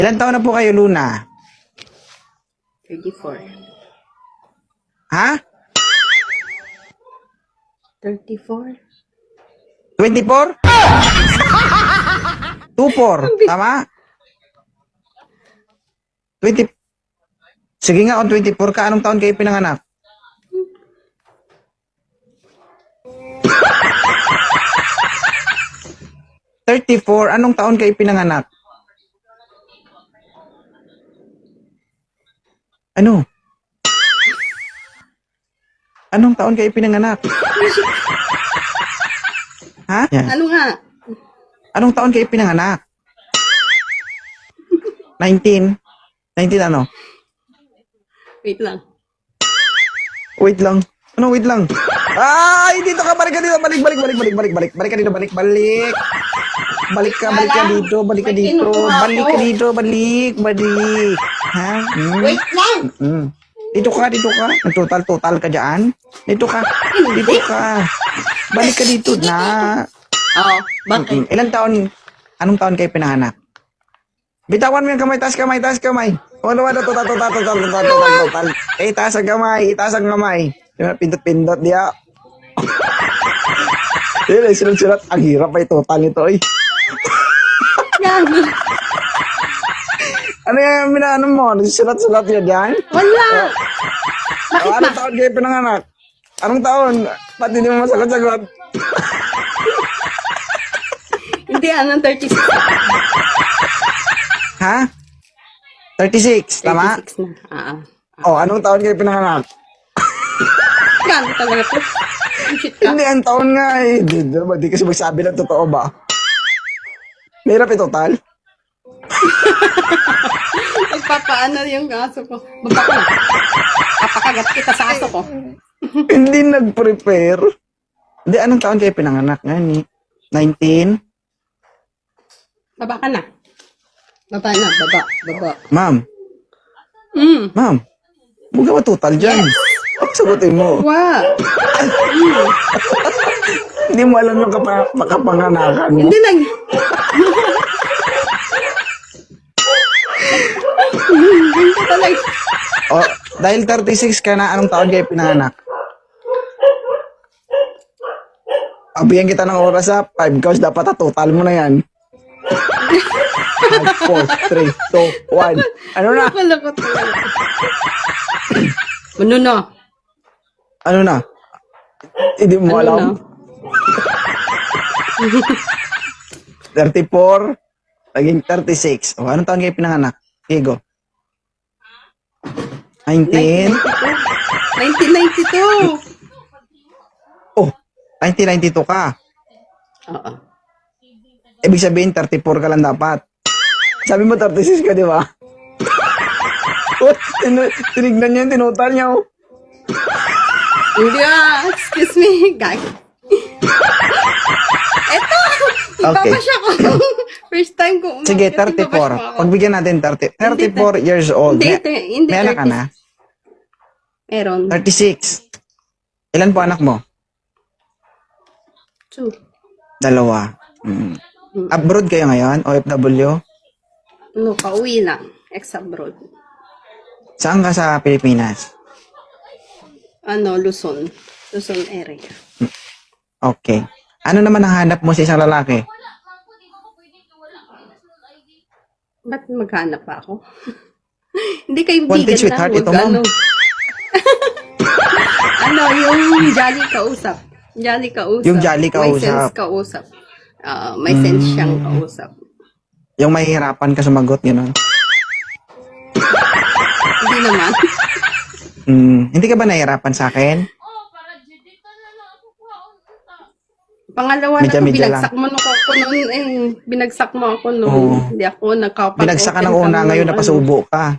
Ilan taon na po kayo, Luna? 34. Ha? 34? 24? 24, tama? 20. Sige nga, kung 24 ka, anong taon kayo pinanganak? Anong taon kayo pinanganak? Ano? Anong taon kayo pinanganak? Ha? Yan. Ano nga? Anong taon kayo pinanganak? 19? 19 ano? Wait lang. Wait lang. Ano wait lang? Ay, dito ka, balik ka dito. Balik ka dito, balik. Balik ka dito. Balik. Ha? Wait lang! Dito ka. Total ka dyan. Dito ka. Balik ka dito na. Oo, bakit? Ilang taon? Anong taon kayo pinanganak? Bitawan mo yung kamay, taas kamay. Wala, total. Taas ang kamay. Pindot, diya. Sulat. Ang hirap ay total nito, eh. Gago. Ano yung minaano mo? Sulat yun dyan? Wala! Bakit ba? Anong taon kayo pinanganak? Anong taon? Ba't hindi mo masagot-sagot? Hindi, anong 36? Ha? 36, tama? 36 na. Anong taon kayo pinanganak? Gago talaga to. Shit ka. Hindi, ang taon nga eh. Di kasi magsabi ng totoo ba? Mahirap total? Magpapaano yung aso ko. Baba ko na. Papakagat kita sa aso ko. Hindi nag-prepare. Hindi, anong taon kayo pinanganak nga ni? 19? Baba ka na. Baba. Ma'am, huwag ka total dyan. Sagutin mo. Wow. Hindi mo alam yung kapanganakan mo. Hindi lang. Hindi talaga. Dahil 36 ka na, anong taon kayo pinanganak? Bigyan kita ng oras ha. 5 counts, dapat total mo na yan. 5, 4, 3, 2, 1. Ano na? Nakalakot talaga. Ano na? Ano na? Hindi mo Ano alam. na? 34, naging 36. Anong taon kayo pinanganak? Diego? 19? 1992. 1992 ka. Oo. Ibig sabihin, 34 ka lang dapat. Sabi mo, 36 ka, di ba? Tinignan niya yung tinutal niya. Hindi excuse me. Gag. Eto! Ipapasya ko. First time ko. Sige, 34. Pagbigyan natin 34 years old. Hindi, May anak ka na? Meron. 36. Ilan po anak mo? 2. 2. Abroad kayo ngayon? OFW? No, pauwi lang. Ex-abroad. Saan ka sa Pilipinas? Luzon. Luzon area. Okay. Ano naman ang hanap mo sa isang lalaki? Ba't maghanap pa ako? Hindi kaibigan Wanted sweetheart, ito, ma'am. Yung jolly kausap. Yung jolly kausap. May sense kausap. May sense siyang kausap. Yung mahihirapan ka sumagot, yun. Hindi naman. Hindi ka ba nahihirapan sa akin? Pangalawa na Medya ko, lang. binagsak mo ako noon eh. Binagsak mo ako noon. Oo. Hindi ako nagkapag-open. Binagsak ka ng una, ngayon napasubo ka.